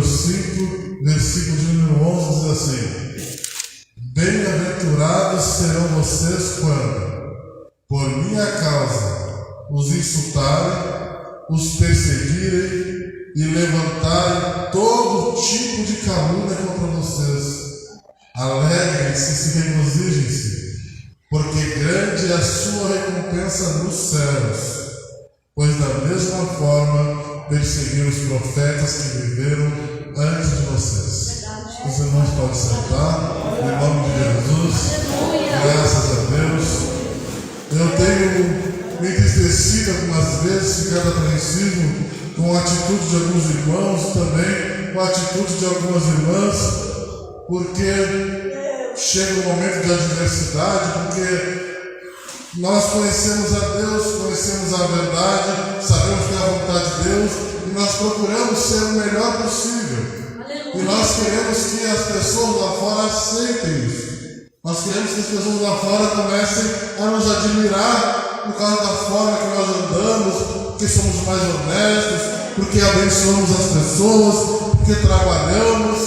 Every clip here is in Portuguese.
número 5, versículo de número 11, diz assim: Bem-aventurados serão vocês quando, por minha causa, os insultarem, os perseguirem e levantarem todo tipo de calúnia contra vocês. Alegrem-se e se regozijem-se, porque grande é a sua recompensa nos céus, pois da mesma forma perseguiram os profetas que viveram antes de vocês. Os irmãos podem sentar, em nome de Jesus. Graças a Deus. Eu tenho me entristecido algumas vezes, ficado apreensivo com a atitude de alguns irmãos, também com a atitude de algumas irmãs, porque chega um momento de adversidade, porque nós conhecemos a Deus, conhecemos a verdade, sabemos que é a vontade de Deus e nós procuramos ser o melhor possível. E nós queremos que as pessoas lá fora aceitem isso. Nós queremos que as pessoas lá fora comecem a nos admirar por causa da forma que nós andamos, porque somos mais honestos, porque abençoamos as pessoas, porque trabalhamos.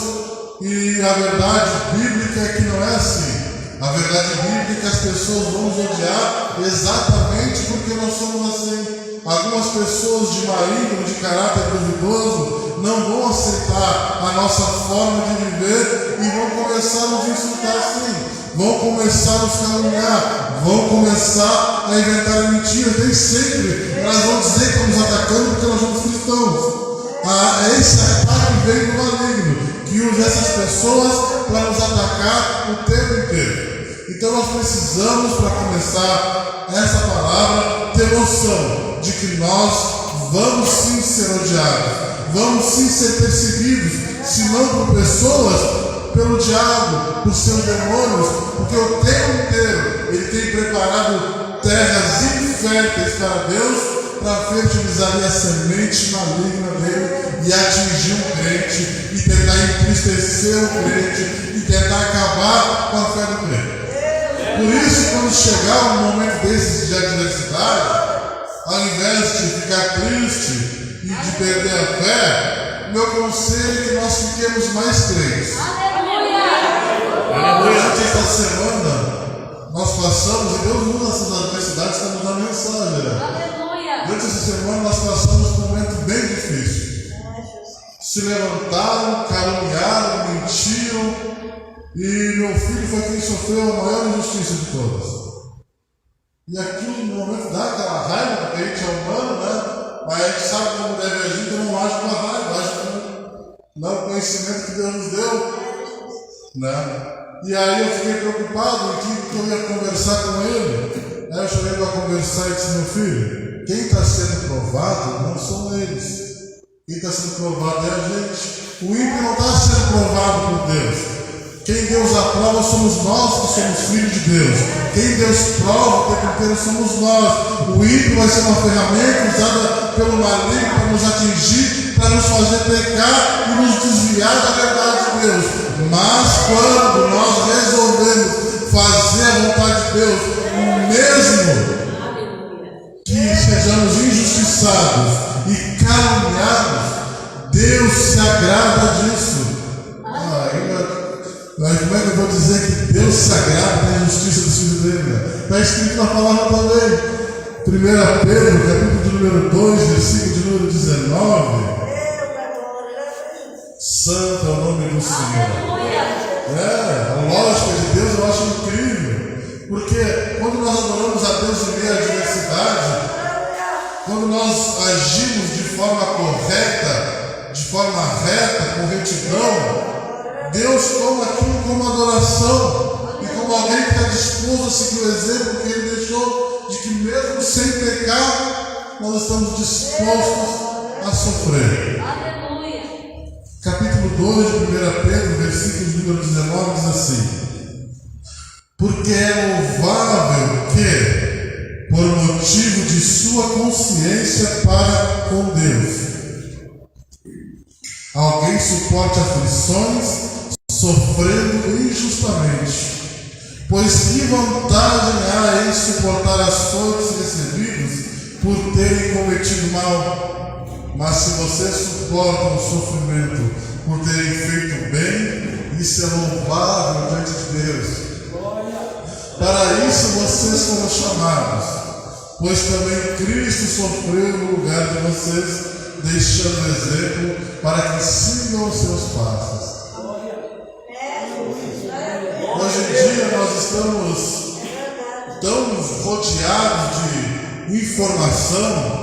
E a verdade bíblica é que não é assim. A verdade bíblica é que as pessoas vão nos odiar exatamente porque nós somos assim. Algumas pessoas de má índole, de caráter duvidoso, não vão aceitar a nossa forma de viver e vão começar a nos insultar assim. Vão começar a nos caluniar, vão começar a inventar mentiras. Nem sempre elas vão dizer que estamos atacando porque nós somos cristãos. Esse ataque vem do maligno, que usa essas pessoas para nos atacar o tempo inteiro. Então nós precisamos, para começar essa palavra, ter noção de que nós vamos sim ser odiados, vamos sim ser perseguidos, se não por pessoas, pelo diabo, por seus demônios, porque o tempo inteiro ele tem preparado terras inférteis para Deus, para fertilizar a semente maligna dele e atingir um crente, e tentar entristecer o crente, e tentar acabar com a fé do crente. Por isso, quando chegar um momento desses de adversidade, ao invés de ficar triste e de perder a fé, meu conselho é que nós fiquemos mais crentes. Durante esta semana, nós passamos, e Deus muda essas adversidades, estamos na mensagem. Durante essa semana, nós passamos por um momento bem difícil. Se levantaram, caluniaram, mentiram, e meu filho foi quem sofreu a maior injustiça de todas. E aquilo no momento dá aquela raiva, porque a gente é humano, né? Mas a gente sabe como deve agir, então não age com a raiva, age com o conhecimento que Deus nos deu, né? E aí eu fiquei preocupado em que eu ia conversar com ele. Aí eu chamei para conversar e disse: meu filho, quem está sendo provado não são eles. Quem está sendo provado é a gente. O ímpio não está sendo provado por Deus. Quem Deus aprova somos nós que somos filhos de Deus. Quem Deus prova o tempo inteiro somos nós. O ímpio vai ser uma ferramenta usada pelo maligno para nos atingir, para nos fazer pecar e nos desviar da verdade de Deus. Mas quando nós resolvemos fazer a vontade de Deus, mesmo que sejamos injustiçados e caluniados, Deus se agrada disso. Mas como é que eu vou dizer que Deus se agrada da justiça do filho dele? Está escrito na palavra também. 1 Pedro, capítulo de número 2, versículo de número 19. Santo é o nome do Senhor. A lógica de Deus eu acho incrível. Porque quando nós adoramos a Deus em meio à adversidade, quando nós agimos de forma correta, de forma reta, com retidão, Deus toma aquilo como adoração e como alguém que está disposto a seguir o exemplo que Ele deixou, de que mesmo sem pecar, nós estamos dispostos a sofrer. Aleluia. Capítulo 2 de 1 Pedro, versículo de número 19, diz assim: porque é louvável que, por motivo de sua consciência para com Deus, alguém suporte aflições, sofrendo injustamente. Pois que vantagem há em suportar açoites recebidos por terem cometido mal? Mas se vocês suportam o sofrimento por terem feito bem, isso é louvável diante de Deus. Para isso vocês foram chamados, pois também Cristo sofreu no lugar de vocês, deixando exemplo para que sigam os seus passos. Hoje em dia nós estamos tão rodeados de informação,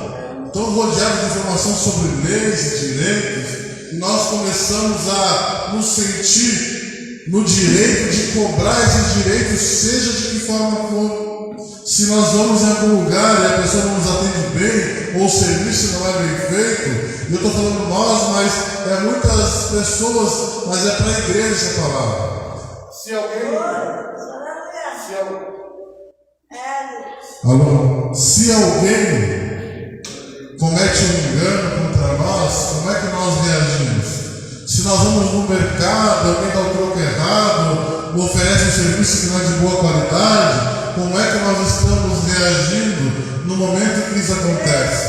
sobre leis e direitos, e nós começamos a nos sentir no direito de cobrar esses direitos, seja de que forma for. Se nós vamos em algum lugar e a pessoa não nos atende bem, ou o serviço não é bem feito, eu estou falando nós, mas é muitas pessoas, mas é para a igreja essa palavra. Se alguém comete um engano contra nós, como é que nós reagimos? Se nós vamos no mercado, alguém dá o troco errado, oferece um serviço que não é de boa qualidade, como é que nós estamos reagindo no momento em que isso acontece?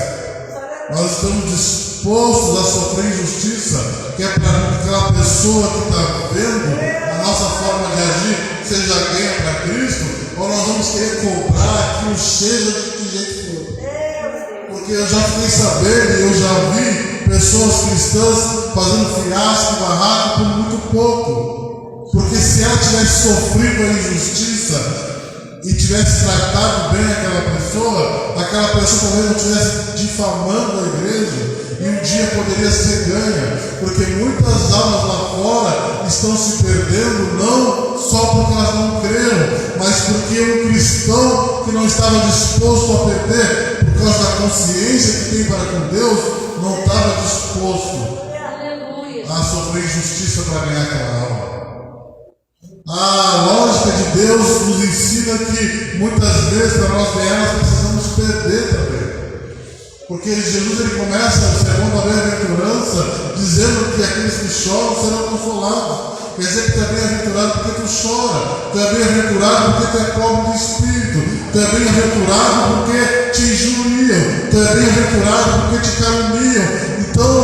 Nós estamos dispostos a sofrer injustiça, que é para aquela pessoa que está vendo a nossa forma de agir seja ganha para Cristo, ou nós vamos querer comprar aquilo seja de que jeito for? Porque eu já fiquei sabendo, eu já vi pessoas cristãs fazendo fiasco, barraco por muito pouco. Porque se ela tivesse sofrido a injustiça e tivesse tratado bem aquela pessoa talvez não estivesse difamando a igreja e um dia poderia ser ganha, porque muitas almas lá fora estão se perdendo não só porque elas não creram, mas porque um cristão que não estava disposto a perder por causa da consciência que tem para com Deus, não estava disposto a sofrer injustiça para ganhar aquela alma. A lógica de Deus nos ensina que muitas vezes para nós ganhar nós precisamos perder também. Porque Jesus ele começa o sermão da bem-aventurança dizendo que aqueles que choram serão consolados. Quer dizer que tu é bem-aventurado porque tu chora, tu é bem-aventurado porque tu é pobre de espírito, tu é bem-aventurado porque te injuriam, tu é bem-aventurado porque te caluniam. Então,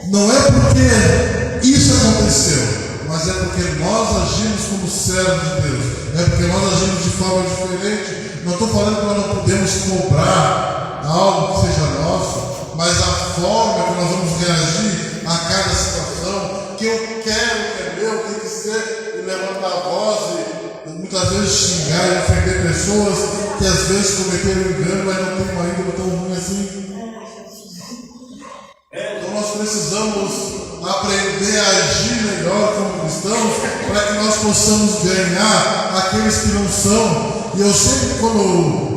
não é porque isso aconteceu, mas é porque nós agimos como servos de Deus, é porque nós agimos de forma diferente. Não estou falando que nós não podemos cobrar algo que seja nosso, mas a forma que nós vamos reagir a cada situação, que eu quero, que é meu, tem que ser levantar a voz e muitas vezes xingar e ofender pessoas que às vezes cometeram engano, mas não tem uma índole tão ruim assim. Então nós precisamos aprender a agir melhor como cristãos para que nós possamos ganhar aqueles que não são. E eu sempre, quando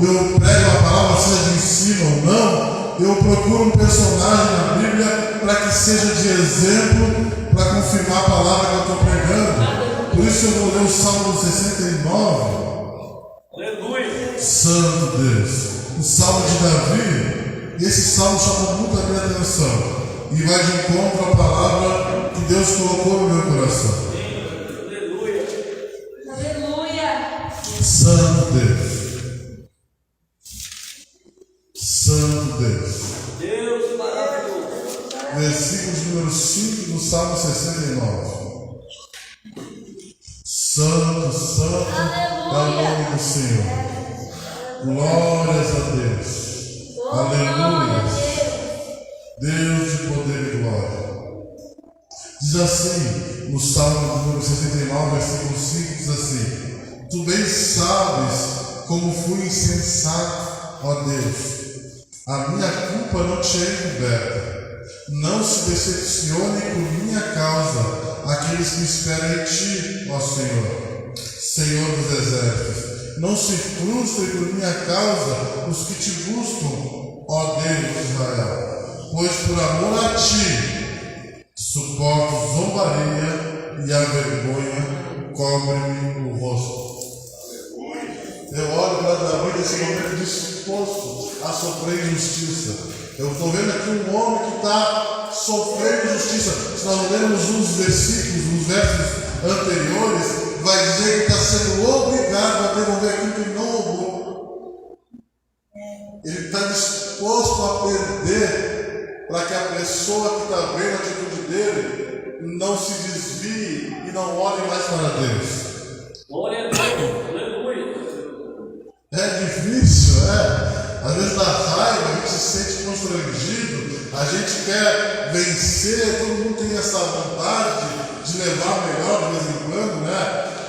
eu prego a palavra, seja de ensino ou não, eu procuro um personagem na Bíblia para que seja de exemplo, para confirmar a palavra que eu estou pregando. Por isso eu vou ler o Salmo 69. Aleluia! Santo Deus! O Salmo de Davi. E esse salmo chamou muito a minha atenção. E vai de encontro à palavra que Deus colocou no meu coração. Aleluia! Aleluia! Santo Deus! Santo Deus! Deus maravilhoso! Versículo de número 5 do Salmo 69. Santo, santo é o nome do Senhor. Glórias a Deus. Aleluia. Deus de poder e glória. Diz assim, no Salmo número 69, versículo 5, diz assim: Tu bem sabes como fui insensato, ó Deus. A minha culpa não te é encoberta. Não se decepcione por minha causa aqueles que esperam em ti, ó Senhor, Senhor dos exércitos. Não se frustrem por minha causa os que te buscam, ó Deus de Israel. Pois por amor a ti suporto zombaria e a vergonha cobre-me o rosto. Eu olho para Davi nesse momento disposto a sofrer injustiça. Eu estou vendo aqui um homem que está sofrendo injustiça. Se nós lermos uns versículos, uns versos anteriores, vai dizer que está sendo obrigado a devolver aquilo que ele não roubou. Ele está disposto a perder para que a pessoa que está vendo a atitude dele não se desvie e não olhe mais para Deus. Glória a Deus, aleluia. É difícil, Às vezes dá raiva, a gente se sente constrangido, a gente quer vencer, todo mundo tem essa vontade de levar o melhor de vez em quando,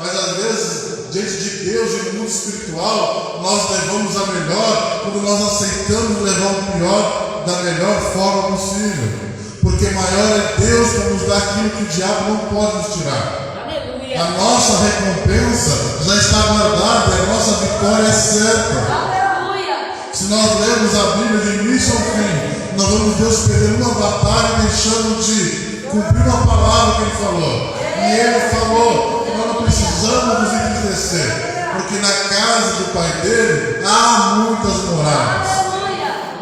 Mas às vezes, diante de Deus e no mundo espiritual, nós levamos a melhor quando nós aceitamos levar o pior da melhor forma possível. Porque maior é Deus para nos dar aquilo que o diabo não pode nos tirar. Aleluia. A nossa recompensa já está guardada, a nossa vitória é certa. Aleluia. Se nós lermos a Bíblia de início ao fim, nós vamos Deus perder uma batalha deixando de cumprir uma palavra que Ele falou. E Ele falou que nós não precisamos nos entristecer, porque na casa do Pai dele há muitas moradas.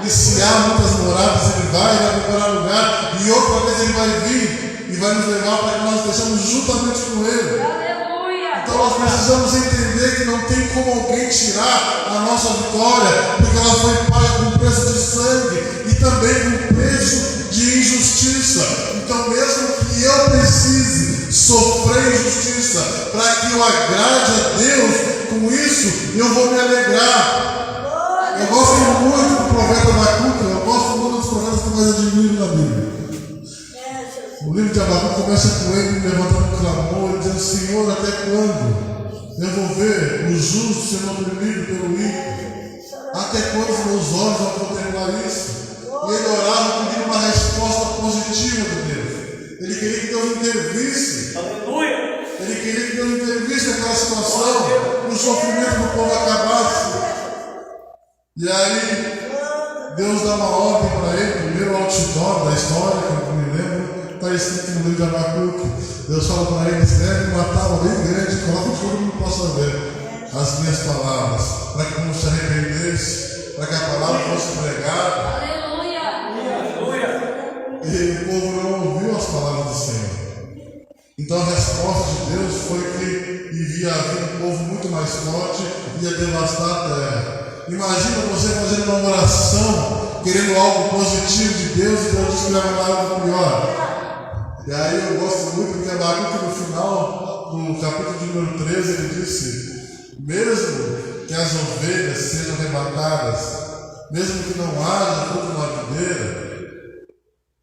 E se há muitas moradas, Ele vai preparar lugar, e outra vez Ele vai vir e vai nos levar para que nós estejamos juntamente com Ele. Aleluia. Então nós precisamos entender que não tem como alguém tirar a nossa vitória, porque ela foi paga com preço de sangue e também com preço de injustiça. Então mesmo que eu precise sofrer injustiça para que eu agrade a Deus, com isso eu vou me alegrar. Eu gosto muito do profeta Abacuque, eu gosto muito dos profetas que mais admiro na Bíblia. O livro de Abacuque começa com ele levantando um clamor e dizendo: Senhor, até quando eu vou ver o justo sendo oprimido pelo ímpio? Até quando os meus olhos vão contemplar isso? E ele orava pedindo uma resposta positiva de Deus. Ele queria que Deus intervisse. Aleluia. Ele queria que Deus intervisse naquela situação, que o sofrimento do povo acabasse. E aí, Deus dá uma ordem para ele, primeiro outdoor da história, que eu me lembro, está escrito no livro de Abacuque. Deus fala para ele: escreve uma tábua bem grande, coloca que todo mundo possa ver as minhas palavras, para que não se arrependesse, para que a palavra fosse pregada. Aleluia. E o povo não ouviu as palavras do Senhor. Então a resposta de Deus foi que iria vir um povo muito mais forte e ia devastar a terra. Imagina você fazendo uma oração, querendo algo positivo de Deus, e Deus diz que vai mandar algo pior. E aí eu gosto muito que Abacuque, no final do capítulo de número 13, ele disse: mesmo que as ovelhas sejam arrebatadas, mesmo que não haja fruto na videira,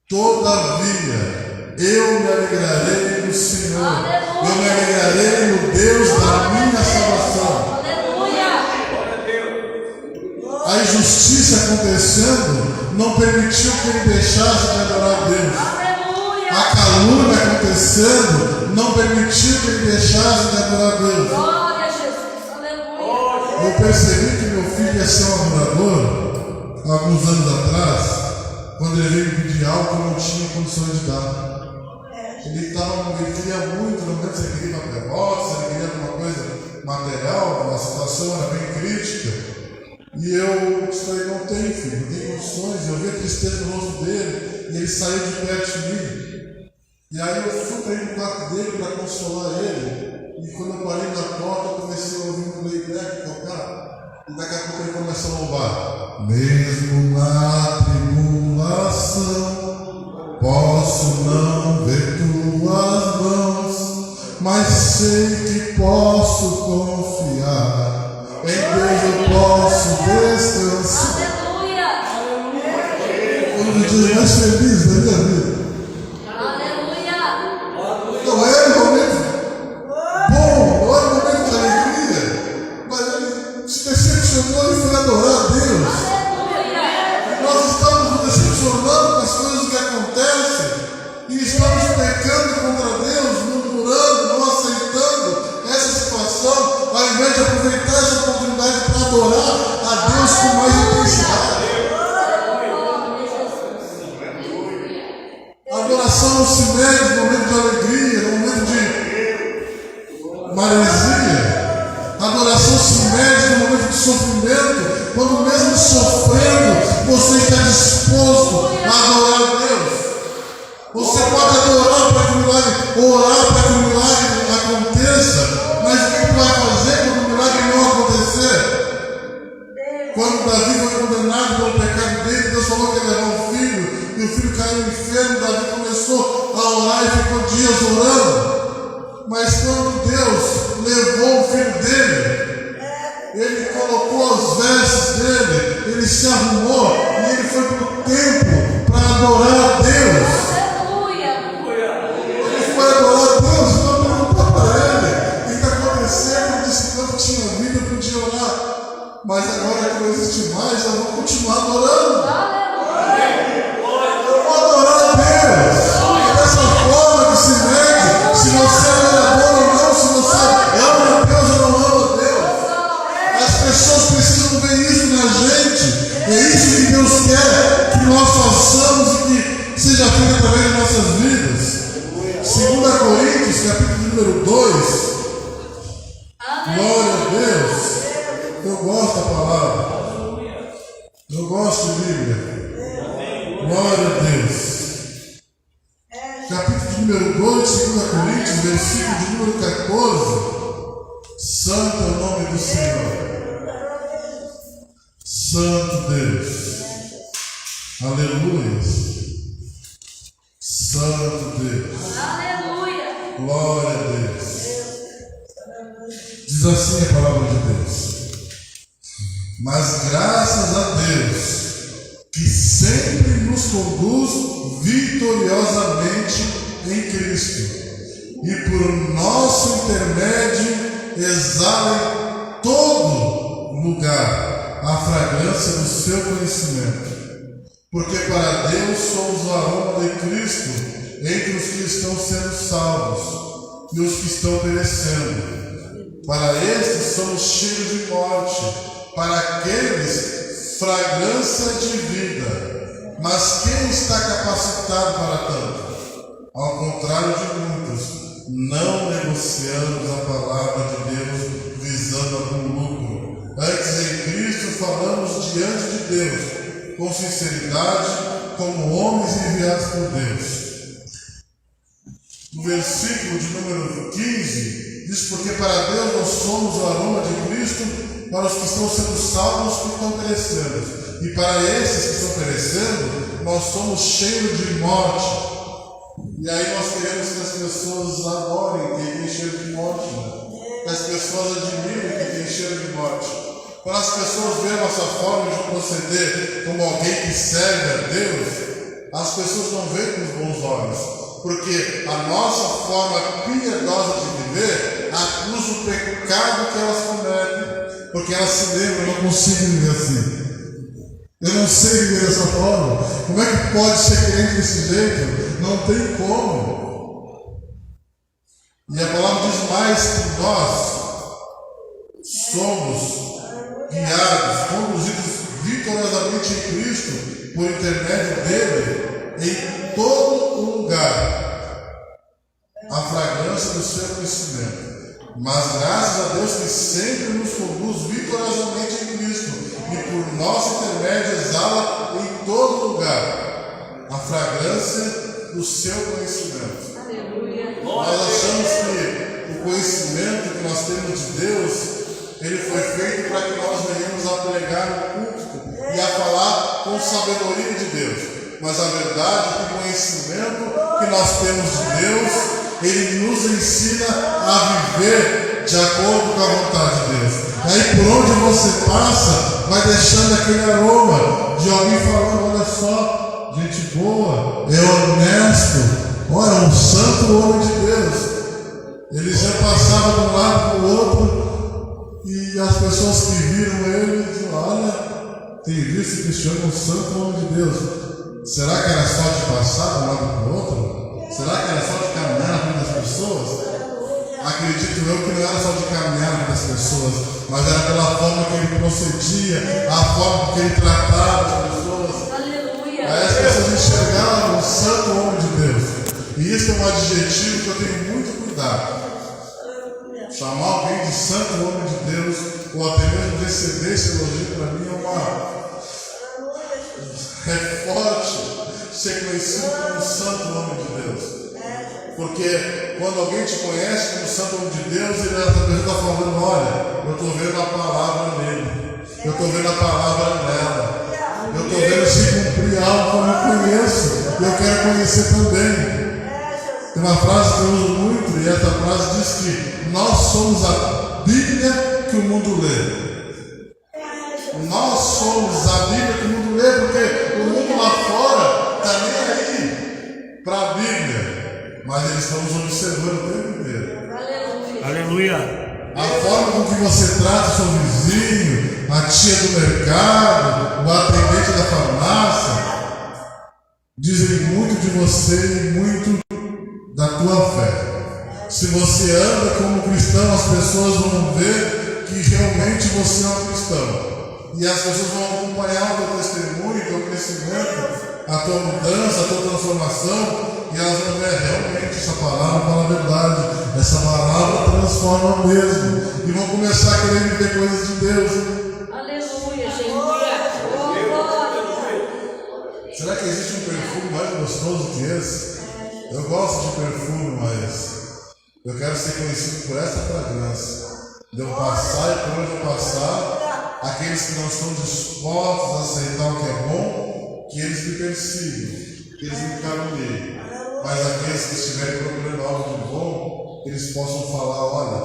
todavia eu me alegrarei no Senhor, eu me alegrarei no Deus da minha salvação. A injustiça acontecendo não permitiu que ele deixasse de adorar a Deus. Aleluia. A calúnia acontecendo não permitiu que ele deixasse de adorar a Deus. Glória a Jesus. Aleluia. Eu percebi que meu filho ia ser um adorador há alguns anos atrás, quando ele veio pedir algo que eu não tinha condições de dar. Ele queria muito, no momento ele queria uma derrota, ele queria alguma coisa material, a situação era bem crítica. E eu falei: não tem, filho, não tem condições. Eu vi a tristeza no rosto dele e ele saiu de perto de mim. E aí eu fui para ir no quarto dele para consolar ele. E quando eu parei na porta, eu comecei a ouvir um playback tocar. E daqui a pouco ele começou a louvar: mesmo na tribulação, posso não ver tuas mãos, mas sei que posso confiar. Em Deus eu posso descansar. Aleluia. Um dos dias mais felizes da minha vida. Aleluia. Não é um momento bom, não é um momento de alegria, mas ele se decepcionou e foi adorar a Deus. Aleluia. Nós estamos nos decepcionando com as coisas que acontecem e estamos pecando contra Deus, murmurando, não aceitando essa situação, ao invés de aproveitar essa oportunidade para adorar a Deus com mais intensidade. A adoração não se mede no momento de alegria, no momento de maresia. A adoração se mede no momento de sofrimento, quando mesmo sofrendo, você está disposto a adorar a Deus. Você pode adorar para que o milagre, orar para que o milagre aconteça, mas o que vai fazer quando o milagre não acontecer? Quando Davi foi condenado pelo pecado dele, Coríntios, capítulo número 2. Glória a Deus. Eu gosto da palavra. Eu gosto de Bíblia. Glória a Deus. Capítulo número 2 de 2 Coríntios, versículo de número 14. Santo é o nome do Senhor. Santo Deus. Aleluia. Santo Deus. Aleluia. Glória a Deus. Diz assim a palavra de Deus. Mas graças a Deus, que sempre nos conduz vitoriosamente em Cristo, e por nosso intermédio exala em todo lugar a fragrância do seu conhecimento. Porque para Deus somos o aroma de Cristo entre os que estão sendo salvos e os que estão perecendo. Para estes somos cheios de morte, para aqueles fragrância de vida. Mas quem está capacitado para tanto? Ao contrário de muitos, não negociamos a palavra de Deus visando algum lucro. Antes, em Cristo, falamos diante de Deus, com sinceridade, como homens enviados por Deus. No versículo de número 15, diz: porque para Deus nós somos o aroma de Cristo para os que estão sendo salvos que estão perecendo. E para esses que estão perecendo, nós somos cheios de morte. E aí nós queremos que as pessoas adorem quem tem cheiro de morte, né? Que as pessoas admirem quem tem cheiro de morte. Quando as pessoas veem a nossa forma de proceder como alguém que serve a Deus, as pessoas não veem com os bons olhos. Porque a nossa forma piedosa de viver acusa o pecado que elas cometem. Porque elas se lembram: eu não consigo viver assim. Eu não sei viver dessa forma. Como é que pode ser crente desse jeito? Não tem como. E a palavra diz mais que nós somos guiados, conduzidos vitoriosamente em Cristo, por intermédio dele, em todo lugar, a fragrância do seu conhecimento. Mas graças a Deus que sempre nos conduz vitoriosamente em Cristo, e por nosso intermédio exala em todo lugar a fragrância do seu conhecimento. Aleluia. Nós achamos que o conhecimento que nós temos de Deus, ele foi feito para que nós venhamos a pregar no púlpito e a falar com sabedoria de Deus. Mas a verdade é que o conhecimento que nós temos de Deus, ele nos ensina a viver de acordo com a vontade de Deus. E aí por onde você passa, vai deixando aquele aroma de alguém falando: olha só, gente boa, é honesto, olha, é um santo homem de Deus. Ele já passava de um lado para o outro, e as pessoas que viram ele diziam: olha, tem visto que este homem é um santo homem de Deus. Será que era só de passar de um lado para o outro? Será que era só de caminhar na frente das pessoas? Acredito eu que não era só de caminhar na frente das pessoas, mas era pela forma que ele procedia, a forma que ele tratava as pessoas. Aleluia. Aí as pessoas enxergavam o santo homem de Deus. E isso é um adjetivo que eu tenho muito cuidado. Chamar alguém de santo homem de Deus, ou até mesmo receber esse elogio, para mim é forte ser conhecido como santo homem de Deus. Porque quando alguém te conhece como santo homem de Deus, ele está falando: olha, eu estou vendo a palavra nele, eu estou vendo a palavra nela, eu estou vendo se cumprir algo que eu não conheço, e eu quero conhecer também. Tem uma frase que eu uso muito, e essa frase diz que nós somos a Bíblia que o mundo lê. Nós somos a Bíblia que o mundo lê, porque o mundo lá fora está nem aí para a Bíblia, mas eles estão nos observando o tempo inteiro. Aleluia. Aleluia. A forma com que você trata o seu vizinho, a tia do mercado, o atendente da farmácia, dizem muito de você e muito da tua fé. Se você anda como cristão, as pessoas vão ver que realmente você é um cristão. E as pessoas vão acompanhar o teu testemunho, o teu crescimento, a tua mudança, a tua transformação, e elas vão ver realmente essa palavra fala a verdade, essa palavra transforma mesmo, e vão começar a querer viver coisas de Deus. Aleluia, aleluia. Será que existe um perfume mais gostoso que esse? Eu gosto de perfume, mas eu quero ser conhecido por essa fragrância. De eu passar e por onde eu passar, aqueles que não estão dispostos a aceitar o que é bom, que eles me persigam, que eles me caluniem. Mas aqueles que estiverem procurando algo de bom, eles possam falar, olha,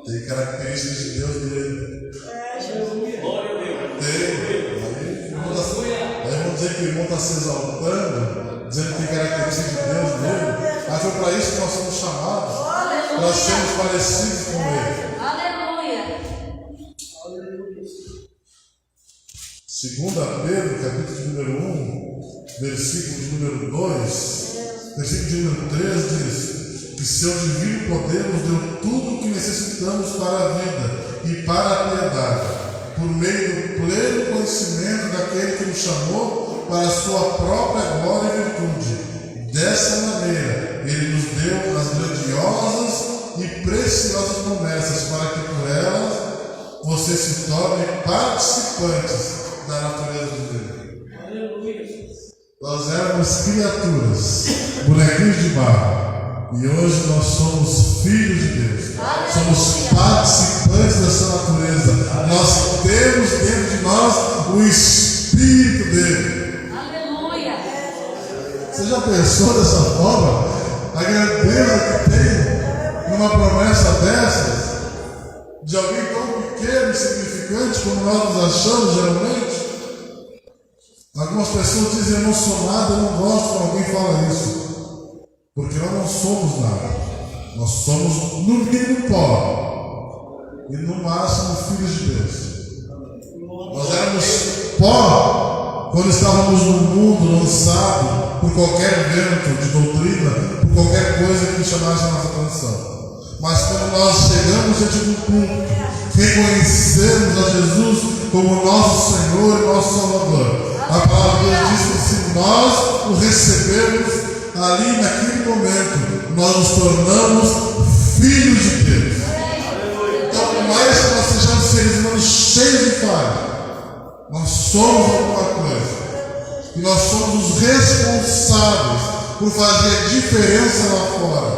tem características de Deus nele. Aí vão dizer que o irmão está se exaltando, dizendo que tem características de Deus nele. Mas foi para isso que nós somos chamados, para sermos parecidos com ele. Aleluia. 2 Pedro, capítulo de número 1, versículo de número 2, versículo de número 3 diz que seu divino poder nos deu tudo o que necessitamos para a vida e para a piedade, por meio do pleno conhecimento daquele que nos chamou para a sua própria glória e virtude. Dessa maneira, ele nos deu as grandiosas e preciosas promessas para que por elas você se torne participantes da natureza de Deus. Nós éramos criaturas, bonequinhos de barro, e hoje nós somos filhos de Deus. Somos participantes dessa natureza. Nós temos dentro de nós o Espírito dele. Aleluia. Você já pensou dessa forma? A grandeza que tem numa promessa dessas, de alguém tão pequeno e insignificante como nós nos achamos geralmente? Algumas pessoas dizem emocionado, eu não gosto quando alguém fala isso, porque nós não somos nada. Nós somos no mínimo pó e no máximo filhos de Deus. Nós éramos pó quando estávamos no mundo lançado por qualquer vento de doutrina, por qualquer coisa que chamasse a nossa atenção. Mas quando nós chegamos diante do culto, reconhecemos a Jesus como nosso Senhor e nosso Salvador, a palavra de Deus diz que se nós o recebemos ali naquele momento, nós nos tornamos filhos de Deus. Então, por mais que nós sejamos seres humanos cheios de falha, nós somos alguma coisa. E nós somos os responsáveis por fazer diferença lá fora.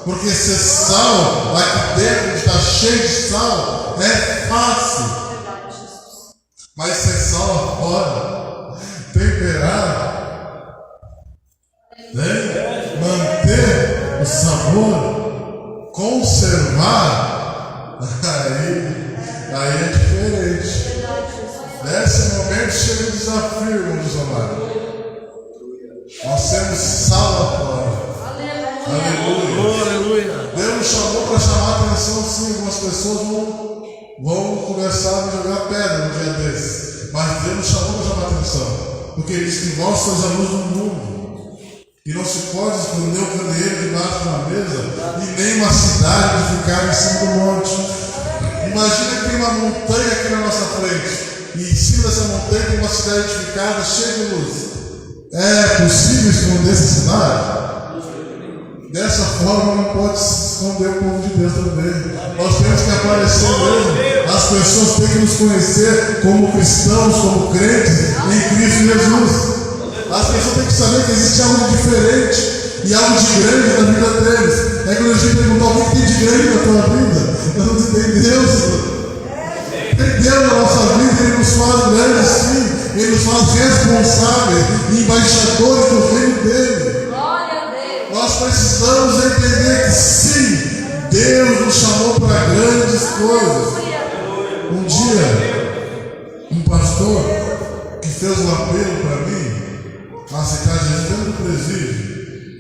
Porque ser sal, aqui dentro, estar cheio de sal, é fácil. Mas ser sal lá fora, temperar, né? Manter o sabor, conservar, aí é diferente. Nesse momento chega o desafio, irmãos amados. Nós temos sal lá fora. Aleluia. Deus nos chamou para chamar a atenção, sim. Algumas pessoas vão começar a jogar pedra no dia desses. Mas Deus nos chamou para chamar a atenção. Porque Ele diz que vós sois a luz do mundo. E não se pode esconder o candeeiro debaixo de uma mesa e nem uma cidade edificada em cima do monte. Imagina que tem uma montanha aqui na nossa frente. E em cima dessa montanha tem uma cidade edificada cheia de luz. É possível esconder essa cidade? Dessa forma não pode se esconder o povo de Deus também. Nós temos que aparecer mesmo. As pessoas têm que nos conhecer como cristãos, como crentes em Cristo Jesus. As pessoas têm que saber que existe algo de diferente e algo de grande na vida deles. É quando a gente perguntar o que tem de grande na tua vida, nós vamos dizer, Deus. Tem Deus na nossa vida, Ele nos faz grandes sim. Ele nos faz responsáveis e embaixadores do reino dele. Nós precisamos entender que sim, Deus nos chamou para grandes coisas. Um dia, um pastor que fez um apelo para mim a aceitar Jesus dentro do presídio.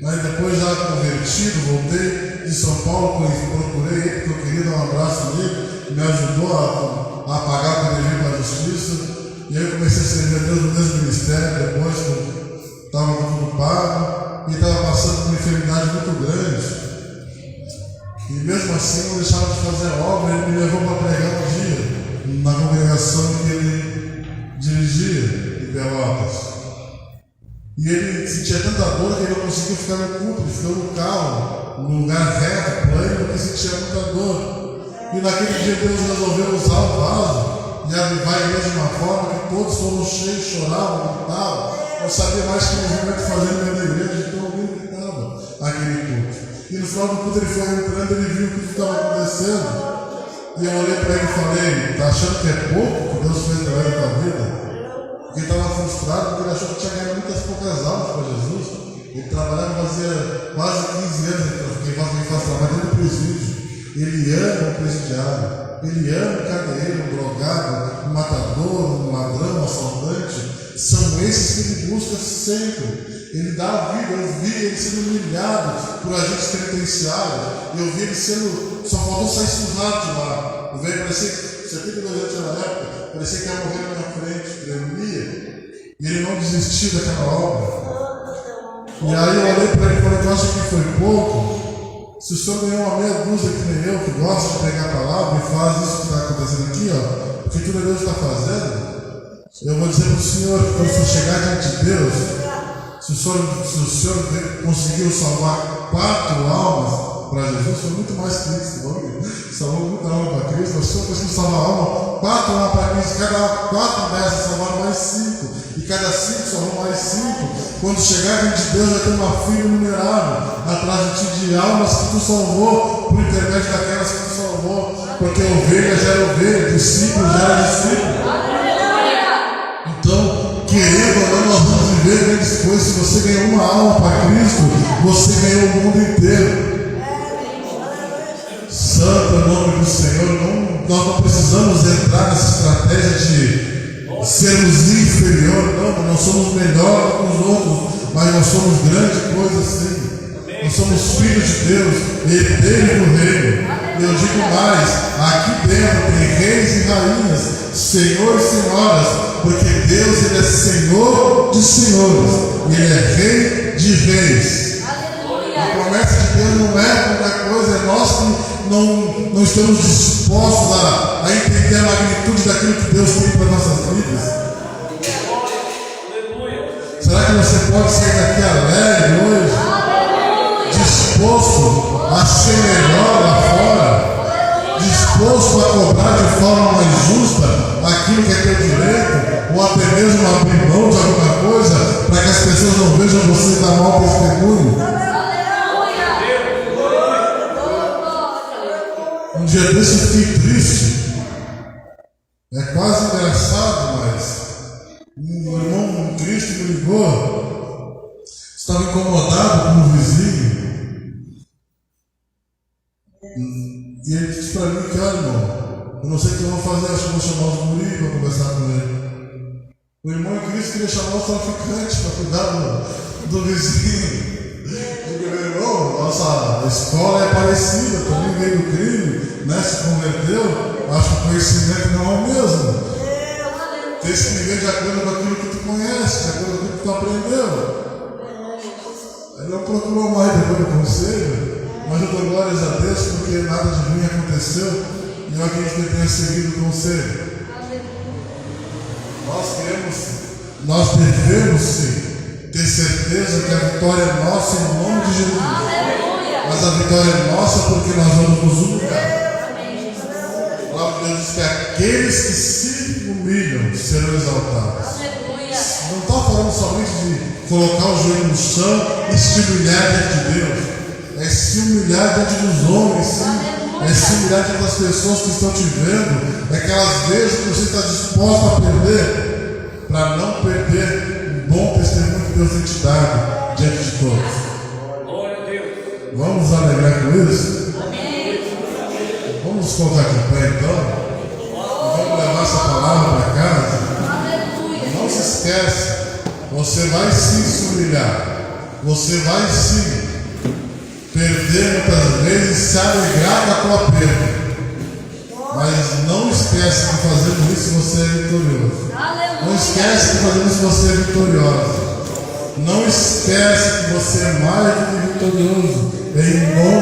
Aí depois, já convertido, voltei de São Paulo, procurei ele, porque eu queria dar um abraço nele, me ajudou a pagar o que eu devia para a justiça. E aí eu comecei a servir a Deus no mesmo ministério, depois que estava tudo pago. E estava passando por uma enfermidade muito grande. E mesmo assim não deixava de fazer a obra. Ele me levou para pregar um dia na congregação que ele dirigia em Pelotas. E ele sentia tanta dor que ele não conseguia ficar no culto, ele ficou no carro, no lugar reto, plano, porque sentia muita dor. E naquele dia Deus resolveu usar o vaso e avivar a igreja de uma forma que todos foram cheios, choravam, gritavam. Não sabia mais que movimento fazer no meio da igreja, então alguém gritava aquele culto. E no final do culto ele foi entrando, ele viu o que estava acontecendo. E eu olhei para ele e falei, tá achando que é pouco que Deus fez através da tua vida? Porque ele estava frustrado, porque ele achou que tinha ganhado muitas poucas almas para Jesus. Ele trabalhava fazia quase 15 anos, quem faz trabalho dentro do presídio. Ele ama o presidiário, ele ama o cadeiro, o drogado, o matador, o ladrão, o assaltante. São esses que ele busca sempre. Ele dá a vida. Eu vi ele sendo humilhado por agentes penitenciários. Eu vi ele sendo. Só faltou sair surrado de lá. O velho parecia que 72 anos na época, parecia que ia morrer na minha frente, tremia. E ele não desistiu daquela obra. E aí eu olhei para ele e falei, tu acha que foi pouco? Se o senhor ganhou uma meia dúzia que nem eu, que gosta de pregar a palavra e faz isso que está acontecendo aqui, ó, o que tudo Deus está fazendo, eu vou dizer para o senhor que quando o senhor chegar diante de Deus, se o senhor conseguiu salvar 4 almas para Jesus, foi muito mais que isso, salvou muita alma para Cristo, mas se o senhor conseguiu salvar alma, 4 almas para Cristo, cada 4 dessas salvaram mais 5, e cada 5 salvou mais 5. Quando chegar diante de Deus, vai ter uma fila inumerável atrás de ti de almas que tu salvou por intermédio daquelas que tu salvou, porque ovelha gera ovelha, discípulo gera discípulo. Então, querendo ou não, nós vamos viver grandes coisas. Se você ganhou uma alma para Cristo, você ganhou o mundo inteiro. Santo é o nome do Senhor. Nós não precisamos entrar nessa estratégia de sermos inferiores. Não, nós somos melhores que os outros, mas nós somos grande coisa sim. Nós somos filhos de Deus, herdeiros do reino. E eu digo mais, aqui dentro tem reis e rainhas, senhores e senhoras, porque Deus ele é Senhor de senhores, e Ele é Rei de reis. A promessa de Deus não é qualquer coisa, é nós que não estamos dispostos a entender a magnitude daquilo que Deus tem para nossas vidas. Será que você pode sair daqui alegre hoje? Disposto a ser melhor lá fora? Disposto a cobrar de forma mais justa aquilo que é teu direito? Ou até mesmo abrir mão de alguma coisa para que as pessoas não vejam você dar mau testemunho? Um dia desse eu fiquei triste. É quase engraçado, mas um irmão em Cristo me ligou. Estava incomodado com o vizinho. E ele disse para mim que, olha, irmão, eu não sei o que eu vou fazer, acho que vou chamar os guris para conversar com ele. O irmão em Cristo queria chamar os traficantes para cuidar do vizinho. Eu digo, meu irmão, nossa escola é parecida, também veio do crime, né? Se converteu, acho que o conhecimento não é o mesmo. Tem que viver de acordo com aquilo que tu conhece, de acordo com aquilo que tu aprendeu. Ele não procurou mais depois do conselho, mas eu dou glórias a Deus porque nada de ruim aconteceu e eu acredito que ele tenha seguido o conselho. Nós devemos sim ter certeza que a vitória é nossa em nome de Jesus. Mas a vitória é nossa porque nós vamos nos humilhar. A palavra de Deus diz que aqueles que se humilham serão exaltados. Não está falando somente de colocar o joelho no chão e se humilhar diante de Deus. É se humilhar diante dos homens, sim. É se humilhar diante das pessoas que estão te vendo. É aquelas vezes que você está disposto a perder, para não perder o bom testemunho que Deus tem te dado diante de todos. Vamos nos alegrar com isso? Vamos nos colocar de pé então? E vamos levar essa palavra para casa? Não se esquece, você vai sim se humilhar. Você vai sim perder muitas vezes, se alegrar com a tua perda. Mas não esquece que fazendo isso você é vitorioso. Não esquece que fazendo isso você é vitoriosa. Não esquece que você é mais do que vitorioso. Em nome